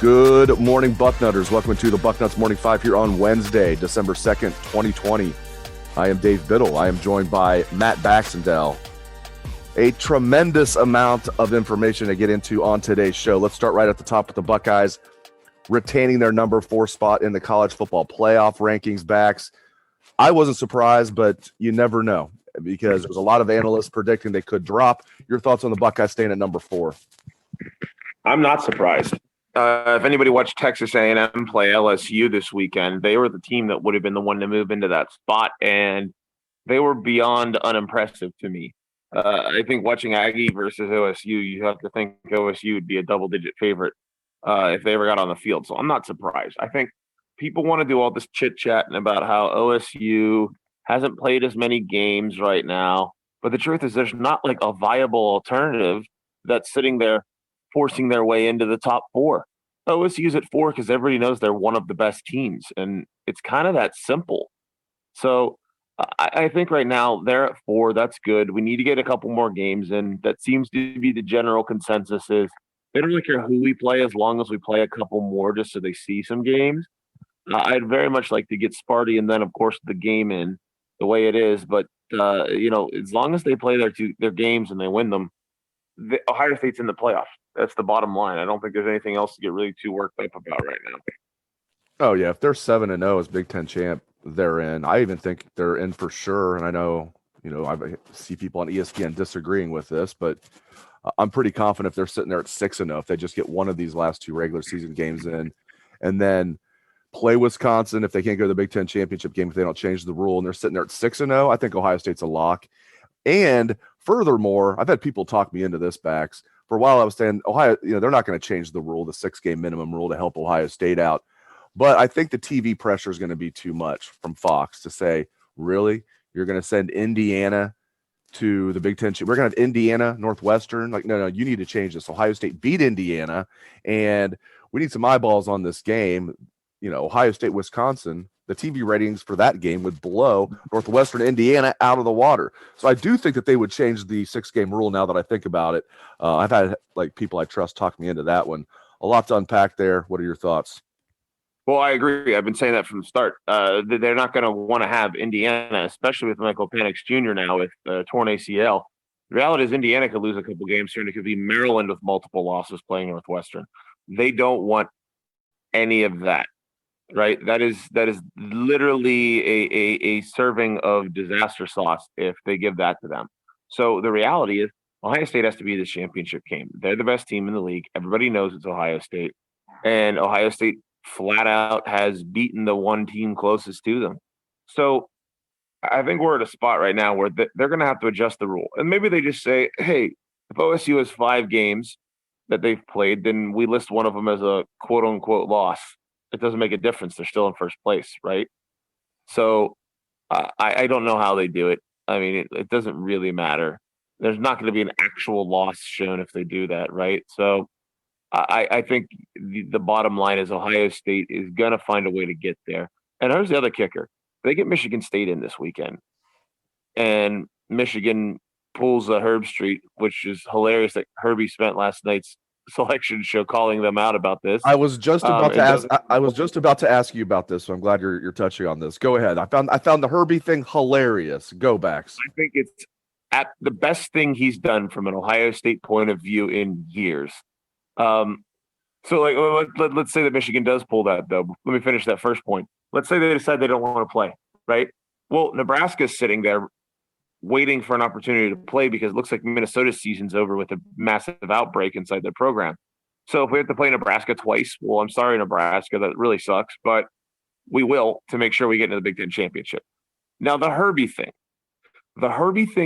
Good morning, Bucknutters. Welcome to the Bucknuts Morning 5 here on Wednesday, December 2nd, 2020. I am Dave Biddle. I am joined by Matt Baxendell. A tremendous amount of information to get into on today's show. Let's start right at the top with the Buckeyes retaining their number 4 spot in the college football playoff rankings. Bax, I wasn't surprised, but you never know because there's a lot of analysts predicting they could drop. Your thoughts on the Buckeyes staying at number 4? I'm not surprised. If anybody watched Texas A&M play LSU this weekend, they were the team that would have been the one to move into that spot, and they were beyond unimpressive to me. I think watching Aggie versus OSU, you have to think OSU would be a double-digit favorite if they ever got on the field. So I'm not surprised. I think people want to do all this chit-chatting about how OSU hasn't played as many games right now, but the truth is there's not like a viable alternative that's sitting there forcing their way into the top 4. OSU's at 4 because everybody knows they're one of the best teams, and it's kind of that simple. So I think right now they're at 4. That's good. We need to get a couple more games in. That seems to be the general consensus is they don't really care who we play as long as we play a couple more just so they see some games. I'd very much like to get Sparty and then, of course, the game in the way it is. But, as long as they play their games and they win them, Ohio State's in the playoffs. That's the bottom line. I don't think there's anything else to get really too worked up about right now. Oh, yeah. If they're 7-0 as Big Ten champ, they're in. I even think they're in for sure. And I know, I see people on ESPN disagreeing with this, but I'm pretty confident if they're sitting there at 6-0, if they just get one of these last 2 regular season games in and then play Wisconsin, if they can't go to the Big Ten championship game, if they don't change the rule and they're sitting there at 6-0, I think Ohio State's a lock. And furthermore, I've had people talk me into this, Bax. For a while, I was saying Ohio, they're not going to change the rule, the 6-game minimum rule to help Ohio State out. But I think the TV pressure is going to be too much from Fox to say, really, you're going to send Indiana to the Big Ten? We're going to have Indiana, Northwestern. Like, no, you need to change this. Ohio State beat Indiana, and we need some eyeballs on this game. Ohio State, Wisconsin, the TV ratings for that game would blow Northwestern, Indiana out of the water. So I do think that they would change the 6-game rule now that I think about it. I've had people I trust talk me into that one. A lot to unpack there. What are your thoughts? Well, I agree. I've been saying that from the start. They're not going to want to have Indiana, especially with Michael Penix Jr. now with torn ACL. The reality is Indiana could lose a couple games here, and it could be Maryland with multiple losses playing Northwestern. They don't want any of that. Right, that is literally a serving of disaster sauce if they give that to them. So the reality is Ohio State has to be the championship game. They're the best team in the league. Everybody knows it's Ohio State, and Ohio State flat out has beaten the one team closest to them. So I think we're at a spot right now where they're going to have to adjust the rule, and maybe they just say, "Hey, if OSU has 5 games that they've played, then we list one of them as a quote unquote loss." It doesn't make a difference. They're still in first place, right? So I don't know how they do it. I mean, it doesn't really matter. There's not going to be an actual loss shown if they do that, right? So I think the bottom line is Ohio State is going to find a way to get there. And here's the other kicker. They get Michigan State in this weekend. And Michigan pulls a Herb Street, which is hilarious that Herbie spent last night's selection show calling them out about this. I was just about to ask. I was just about to ask you about this, so I'm glad you're touching on this. Go ahead. I found the Herbie thing hilarious. Go Bax. I think it's at the best thing he's done from an Ohio State point of view in years. So let's say that Michigan does pull that though. Let me finish that first point. Let's say they decide they don't want to play, right? Well, Nebraska's sitting there waiting for an opportunity to play because it looks like Minnesota's season's over with a massive outbreak inside their program. So if we have to play Nebraska twice, well, I'm sorry, Nebraska, that really sucks, but we will to make sure we get into the Big Ten championship. Now, the Herbie thing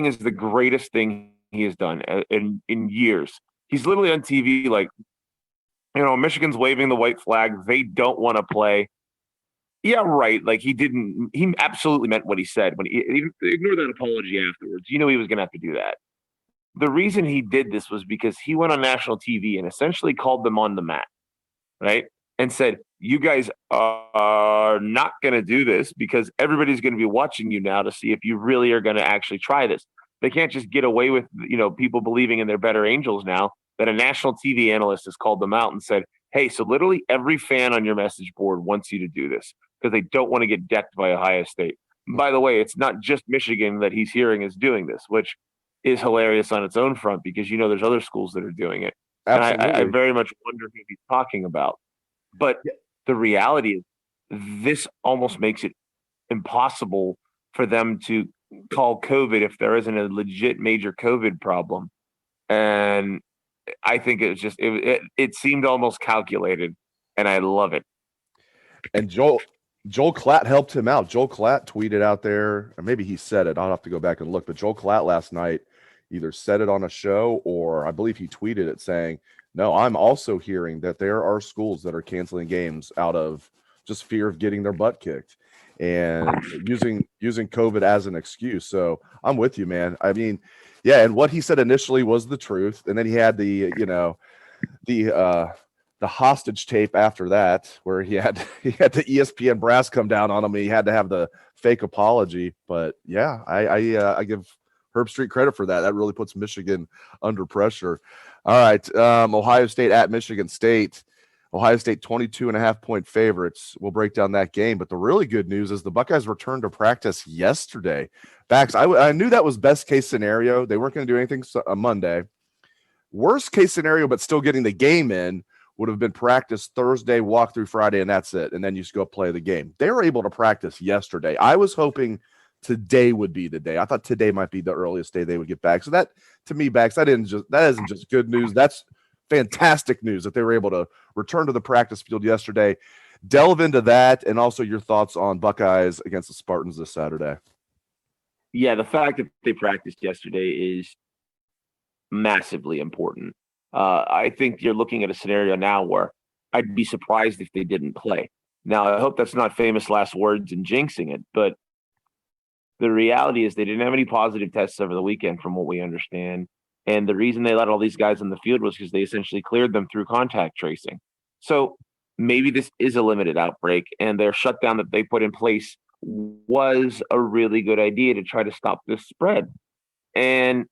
is the greatest thing he has done in years. He's literally on TV like, Michigan's waving the white flag. They don't want to play. Yeah, right. Like he absolutely meant what he said when he ignored that apology afterwards. He was going to have to do that. The reason he did this was because he went on national TV and essentially called them on the mat, right? And said, you guys are not going to do this because everybody's going to be watching you now to see if you really are going to actually try this. They can't just get away with, people believing in their better angels now that a national TV analyst has called them out and said, Hey, so literally every fan on your message board wants you to do this because they don't want to get decked by Ohio State. And by the way, it's not just Michigan that he's hearing is doing this, which is hilarious on its own front because there's other schools that are doing it. And I Absolutely. very much wonder who he's talking about. But the reality is this almost makes it impossible for them to call COVID if there isn't a legit major COVID problem. And I think it seemed almost calculated, and I love it. And Joel Klatt helped him out. Joel Klatt tweeted out there, or maybe he said it. I'll have to go back and look. But Joel Klatt last night either said it on a show or I believe he tweeted it saying, no, I'm also hearing that there are schools that are canceling games out of just fear of getting their butt kicked and using COVID as an excuse. So I'm with you, man. I mean, yeah, and what he said initially was the truth. And then he had the hostage tape after that, where he had the ESPN brass come down on him. And he had to have the fake apology. But yeah, I give Herb Street credit for that. That really puts Michigan under pressure. All right, Ohio State at Michigan State. Ohio State 22.5-point favorites. We'll break down that game. But the really good news is the Buckeyes returned to practice yesterday. Bax, I knew that was best case scenario. They weren't going to do anything on Monday. Worst case scenario, but still getting the game in, would have been practice Thursday, walk through Friday, and that's it. And then you just go play the game. They were able to practice yesterday. I was hoping today would be the day. I thought today might be the earliest day they would get back. So that, to me, Bax, that isn't just good news. That's fantastic news that they were able to return to the practice field yesterday. Delve into that and also your thoughts on Buckeyes against the Spartans this Saturday. Yeah, the fact that they practiced yesterday is massively important. I think you're looking at a scenario now where I'd be surprised if they didn't play. Now, I hope that's not famous last words and jinxing it, but the reality is they didn't have any positive tests over the weekend from what we understand. And the reason they let all these guys in the field was because they essentially cleared them through contact tracing. So maybe this is a limited outbreak, and their shutdown that they put in place was a really good idea to try to stop this spread. And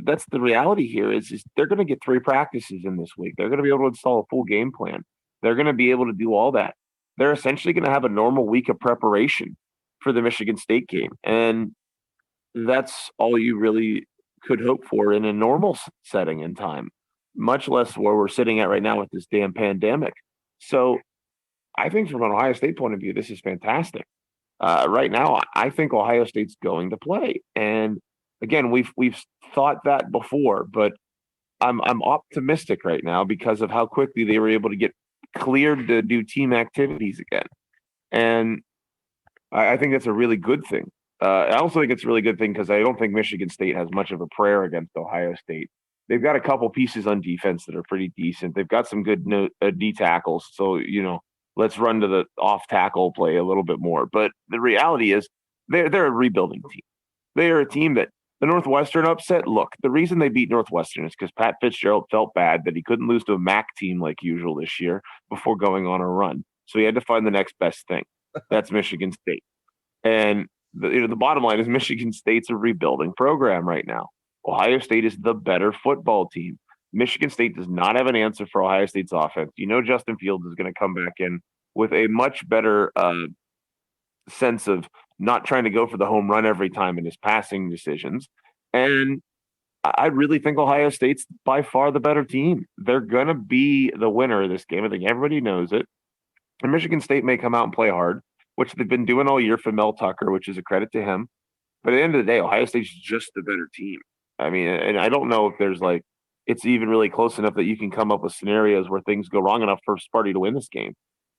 that's the reality here is they're going to get 3 practices in this week. They're going to be able to install a full game plan. They're going to be able to do all that. They're essentially going to have a normal week of preparation for the Michigan State game. And that's all you really could hope for in a normal setting in time, much less where we're sitting at right now with this damn pandemic. So I think from an Ohio State point of view, this is fantastic. Right now, I think Ohio State's going to play. And again, we've thought that before, but I'm optimistic right now because of how quickly they were able to get cleared to do team activities again. And I think that's a really good thing. I also think it's a really good thing because I don't think Michigan State has much of a prayer against Ohio State. They've got a couple pieces on defense that are pretty decent. They've got some good D tackles. So, let's run to the off tackle play a little bit more. But the reality is they're a rebuilding team. They are a team that the Northwestern upset. Look, the reason they beat Northwestern is because Pat Fitzgerald felt bad that he couldn't lose to a MAC team like usual this year before going on a run. So he had to find the next best thing. That's Michigan State. And the bottom line is Michigan State's a rebuilding program right now. Ohio State is the better football team. Michigan State does not have an answer for Ohio State's offense. Justin Fields is going to come back in with a much better sense of not trying to go for the home run every time in his passing decisions. And I really think Ohio State's by far the better team. They're going to be the winner of this game. I think everybody knows it. And Michigan State may come out and play hard, which they've been doing all year for Mel Tucker, which is a credit to him. But at the end of the day, Ohio State's just the better team. I mean, and I don't know if there's it's even really close enough that you can come up with scenarios where things go wrong enough for Sparty to win this game.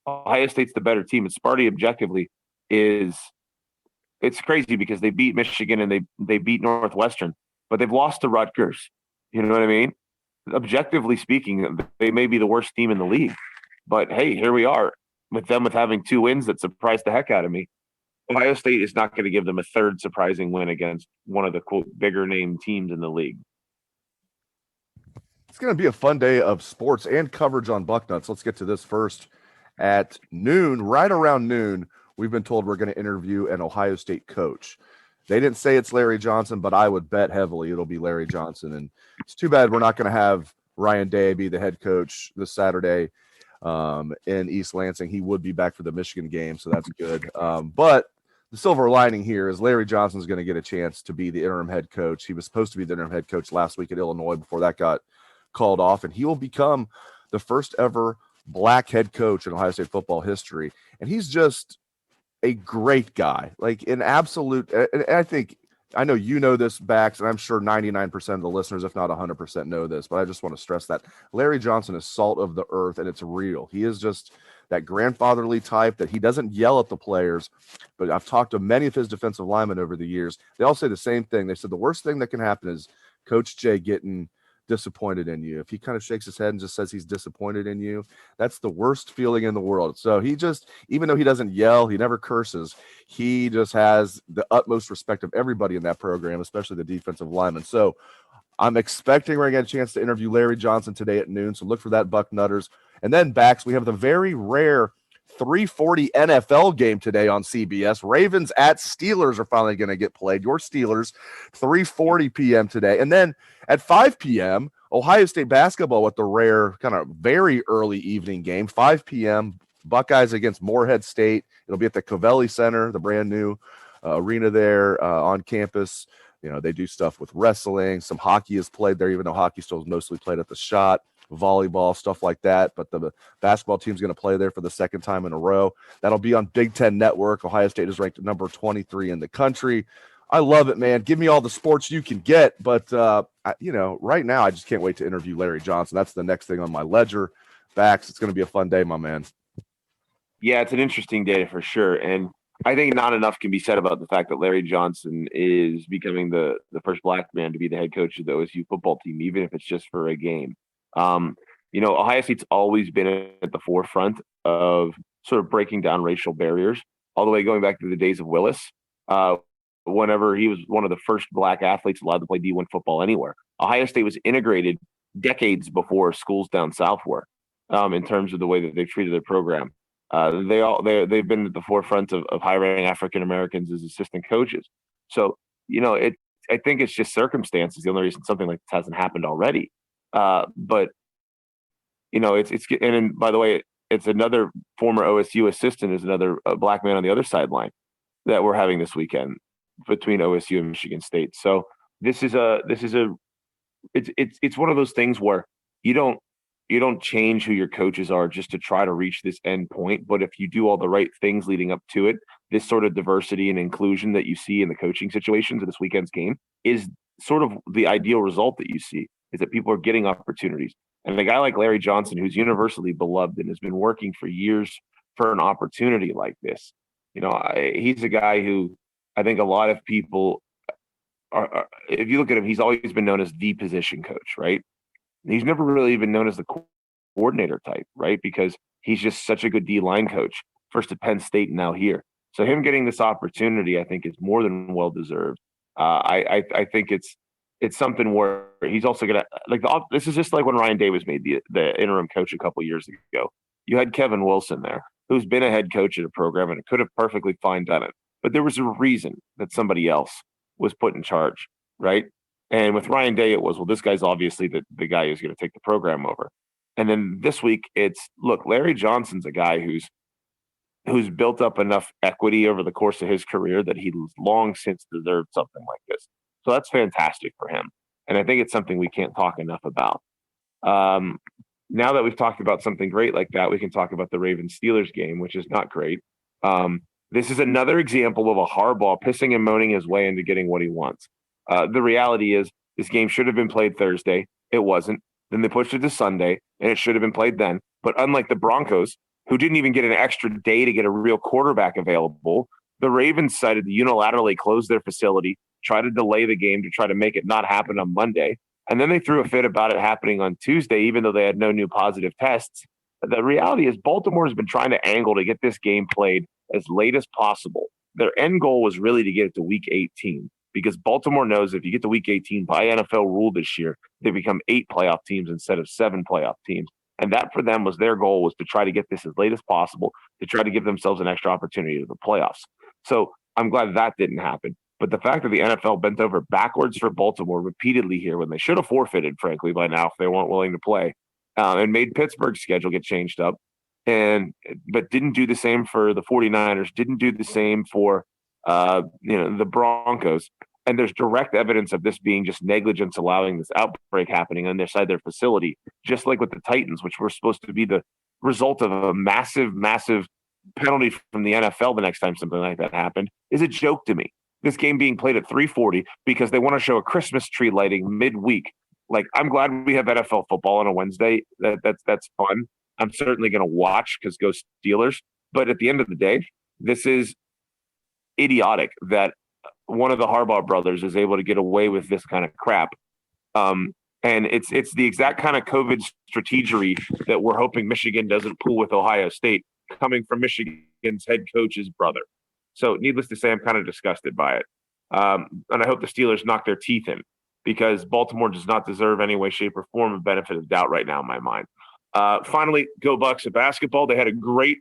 Ohio State's the better team. And Sparty objectively it's crazy because they beat Michigan and they beat Northwestern, but they've lost to Rutgers. You know what I mean? Objectively speaking, they may be the worst team in the league. But hey, here we are with having 2 wins that surprised the heck out of me. Ohio State is not going to give them a third surprising win against one of the quote bigger name teams in the league. It's going to be a fun day of sports and coverage on Bucknuts. Let's get to this first. At noon, right around noon, we've been told we're going to interview an Ohio State coach. They didn't say it's Larry Johnson, but I would bet heavily it'll be Larry Johnson. And it's too bad we're not going to have Ryan Day be the head coach this Saturday in East Lansing. He would be back for the Michigan game, so that's good. But the silver lining here is Larry Johnson's going to get a chance to be the interim head coach. He was supposed to be the interim head coach last week at Illinois before that got called off, and he will become the first ever black head coach in Ohio State football history. And he's just a great guy, like an absolute. And I think, I know you know this, Bax, and I'm sure 99% of the listeners, if not 100%, know this, but I just want to stress that Larry Johnson is salt of the earth, and it's real. He is just that grandfatherly type that he doesn't yell at the players. But I've talked to many of his defensive linemen over the years. They all say the same thing. They said the worst thing that can happen is Coach Jay getting disappointed in you. If he kind of shakes his head and just says he's disappointed in you, that's the worst feeling in the world. So he just, even though he doesn't yell, he never curses, he just has the utmost respect of everybody in that program, especially the defensive linemen. So I'm expecting we're going to get a chance to interview Larry Johnson today at noon. So look for that, Bucknutters. And then, Bax, we have the very rare 3:40 NFL game today on CBS. Ravens at Steelers are finally going to get played. Your Steelers, 3:40 p.m. today. And then at 5 p.m., Ohio State basketball with the rare kind of very early evening game, 5 p.m., Buckeyes against Morehead State. It'll be at the Covelli Center, the brand new arena there on campus. You know, they do stuff with wrestling. Some hockey is played there, even though hockey still is mostly played at the Shot. Volleyball, stuff like that. But the basketball team's going to play there for the second time in a row. That'll be on Big Ten Network. Ohio State is ranked number 23 in the country. I love it, man. Give me all the sports you can get. But, right now, I just can't wait to interview Larry Johnson. That's the next thing on my ledger. Bax, it's going to be a fun day, my man. Yeah, it's an interesting day for sure. And I think not enough can be said about the fact that Larry Johnson is becoming the first black man to be the head coach of the OSU football team, even if it's just for a game. Ohio State's always been at the forefront of sort of breaking down racial barriers, all the way going back to the days of Willis, whenever he was one of the first black athletes allowed to play D1 football anywhere. Ohio State was integrated decades before schools down south were, in terms of the way that they treated their program. They've been at the forefront of hiring African Americans as assistant coaches. So, I think it's just circumstances. The only reason something like this hasn't happened already. But and by the way, it's another former OSU assistant is another black man on the other sideline that we're having this weekend between OSU and Michigan State. So it's one of those things where you don't change who your coaches are just to try to reach this end point. But if you do all the right things leading up to it, this sort of diversity and inclusion that you see in the coaching situations of this weekend's game is sort of the ideal result that you see, is that people are getting opportunities. And a guy like Larry Johnson, who's universally beloved and has been working for years for an opportunity like this, he's a guy who I think a lot of people are, if you look at him, he's always been known as the position coach, right? He's never really been known as the coordinator type, right? Because he's just such a good D-line coach, first at Penn State and now here. So him getting this opportunity, I think, is more than well-deserved. I think it's something where he's also going to – this is just like when Ryan Day was made the interim coach a couple years ago. You had Kevin Wilson there, who's been a head coach at a program and could have perfectly fine done it. But there was a reason that somebody else was put in charge, right? And with Ryan Day, it was, well, this guy's obviously the guy who's going to take the program over. And then this week, look, Larry Johnson's a guy who's built up enough equity over the course of his career that he's long since deserved something like this. So that's fantastic for him. And I think it's something we can't talk enough about. Now that we've talked about something great like that, we can talk about the Ravens-Steelers game, which is not great. This is another example of a Harbaugh pissing and moaning his way into getting what he wants. The reality is this game should have been played Thursday. It wasn't. Then they pushed it to Sunday, and it should have been played then. But unlike the Broncos, who didn't even get an extra day to get a real quarterback available, the Ravens decided to unilaterally close their facility, try to delay the game to try to make it not happen on Monday. And then they threw a fit about it happening on Tuesday, even though they had no new positive tests. The reality is Baltimore has been trying to angle to get this game played as late as possible. Their end goal was really to get it to week 18, because Baltimore knows if you get to week 18 by NFL rule this year, they become 8 playoff teams instead of 7 playoff teams. And that for them was their goal, was to try to get this as late as possible, to try to give themselves an extra opportunity to the playoffs. So I'm glad that didn't happen. But the fact that the NFL bent over backwards for Baltimore repeatedly here when they should have forfeited, frankly, by now if they weren't willing to play, and made Pittsburgh's schedule get changed up, but didn't do the same for the 49ers, didn't do the same for the Broncos. And there's direct evidence of this being just negligence allowing this outbreak happening on their side of their facility, just like with the Titans, which were supposed to be the result of a massive, massive penalty from the NFL the next time something like that happened, is a joke to me. This game being played at 3:40 because they want to show a Christmas tree lighting midweek. Like, I'm glad we have NFL football on a Wednesday. That's fun. I'm certainly going to watch because go Steelers. But at the end of the day, this is idiotic that one of the Harbaugh brothers is able to get away with this kind of crap. And it's the exact kind of COVID strategery that we're hoping Michigan doesn't pull with Ohio State, coming from Michigan's head coach's brother. So needless to say, I'm kind of disgusted by it. And I hope the Steelers knock their teeth in, because Baltimore does not deserve any way, shape, or form of benefit of doubt right now in my mind. Finally, go Bucks at basketball. They had a great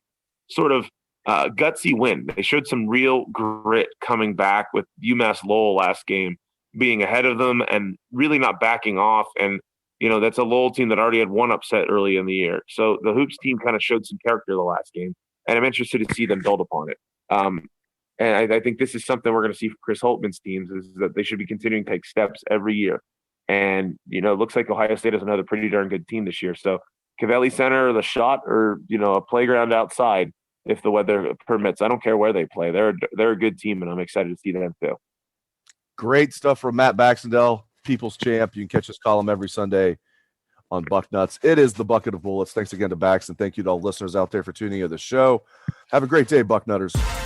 sort of gutsy win. They showed some real grit coming back with UMass Lowell last game being ahead of them and really not backing off. And, that's a Lowell team that already had one upset early in the year. So the Hoops team kind of showed some character the last game, and I'm interested to see them build upon it. And I think this is something we're going to see for Chris Holtman's teams, is that they should be continuing to take steps every year. And, it looks like Ohio State has another pretty darn good team this year. So Cavelli Center, the shot, or, a playground outside, if the weather permits. I don't care where they play. They're a good team, and I'm excited to see them too. Great stuff from Matt Baxendell, People's Champ. You can catch his column every Sunday on Bucknuts. It is the Bucket of Bullets. Thanks again to Bax, and thank you to all listeners out there for tuning in to the show. Have a great day, Bucknutters.